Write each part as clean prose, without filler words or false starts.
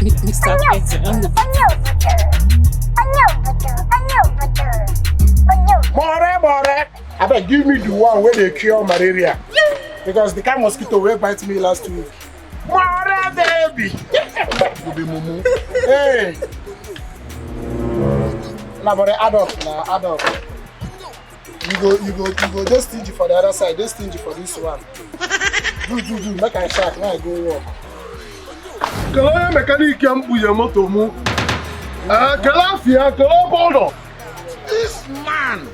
Mr. Peter on the More. I beg, give me the one where they cure malaria. Because the kind of mosquito will bite me last week. More, baby. You be mumu. Hey. Now, but add up. You go just stingy for the other side, just stingy for this one. Do. Make I shark when I go work. Kala mechanic can put your motor mu. Kalafia, Kala This man.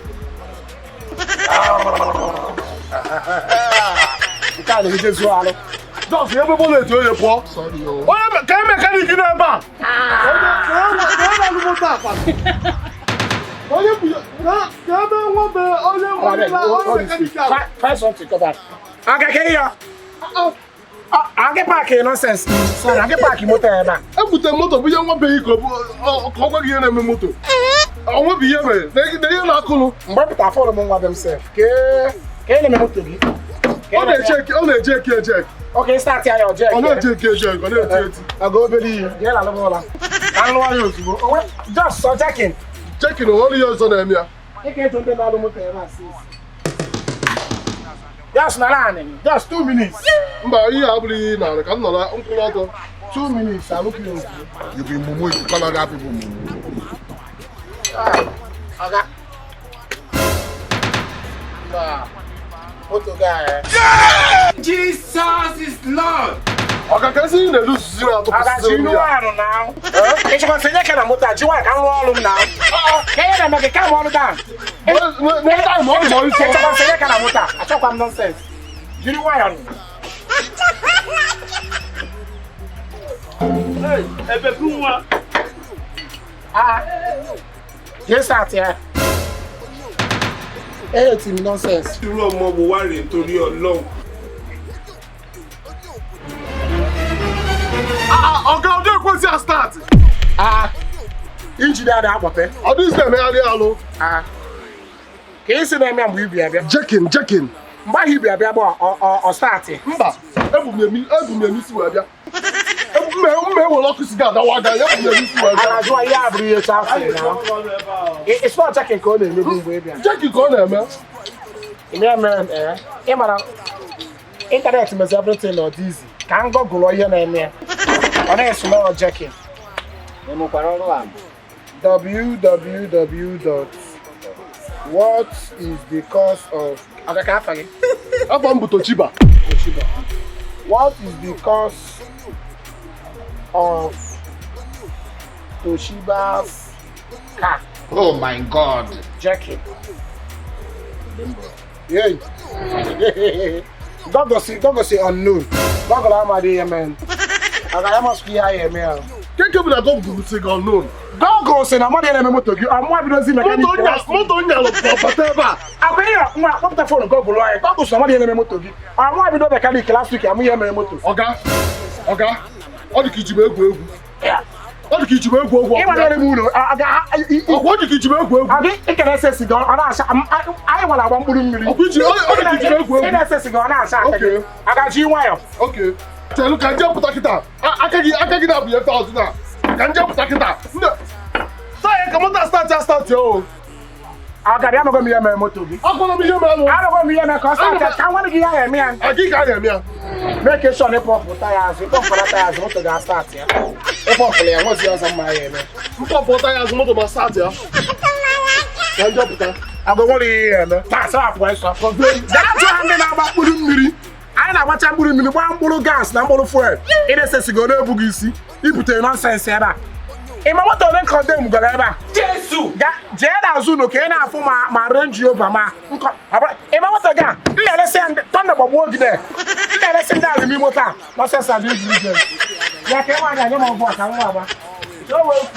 You can't even just swallow. Just every bullet to your paw. Sorry, yo. What can mechanic in a bar? Find something, come back. Okay, here. I'll get back here, nonsense. Sorry, I'll get back in motor. I put a motor, we don't want to be covered in a motor. I won't be here. They are not cool. But I follow among themselves. Can you motor? Check. Okay, start here, your jack. On a check. I'll go believe. Yeah, I don't know. Just so checking. Checking all yours on them here. You can't do the motor. Just running. Just 2 minutes. But you have been now. I can't 2 minutes. I'm looking at you. You be mumu. You call other people mumu. Okay. Photo guy. Jesus is Lord. Okay, can see the loose. I got you know now. It's going to say that motor. You want to roll now. Can you make a come on down? I talk about nonsense. You know why? Hey, Ebekuma. Yes, out here. Hey, team nonsense. You know more worry to your long. Okay, what's your start? Engineer that water. How do you say, hello? Can you see them? I'm with you. Checking. Why you be or starting? Mba, ebu me misi wa bia. Me wo lock cigar that one guy, ebu me misi wa bia. And so I have real something now. It's not checking code and maybe baby. Checking corner, man. Yeah, man, internet is everything or easy. Can't go here name here. On a small checking. What is the cause of Abambu Toshiba. What is the cause of Toshiba's car? Oh my God. Jackie. Yeah. Don't go say unknown. Don't go Amadi, man. I must be here, man. Can't you be that go say unknown? Don't go say Amadi and motor. I'm why don't see mechanic. Moto whatever. I'm here. What the phone go below? Don't go somebody and motor. I'm why we don't mechanic last week. I'm here, man, motor. Okay. All the kitchen go. Yeah. All the kitchen go. What the kitchen go? I can access it on. I want to one million. All the kitchen go. Okay. I got you wire. Okay. Tell you can jump takita. I can get up your 1,000 now. Can jump takita. No. Say come on start yo. I got I'm going to be a motor. I'm going to be your man. I don't want to be a cost. I want to be a man. I think I am here. Make it sure they pop for tires. We pop for tires. Motor gas start here. They pop for them. What's yours on my head? You pop for tires. Motor start here. Can jump it. I'm going to hear them. That's up. That's what I'm about putting me. I know what I'm putting in one bottle gas, number fuel. It is a go to Bugisi. You put a nonsense here. In my water, then condemn Galaba. Jesus. Jada Zuno came out for my range over my. In my water gun, let us send Thunderbolt work there. Let us send out the motor. Nonsense, I did. Yeah, come on, I don't know what I'm about. So well,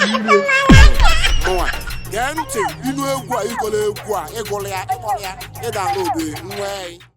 Gee ntị, inu egwu a igole egwu a ịgụlụ ya ịga n'obe nwe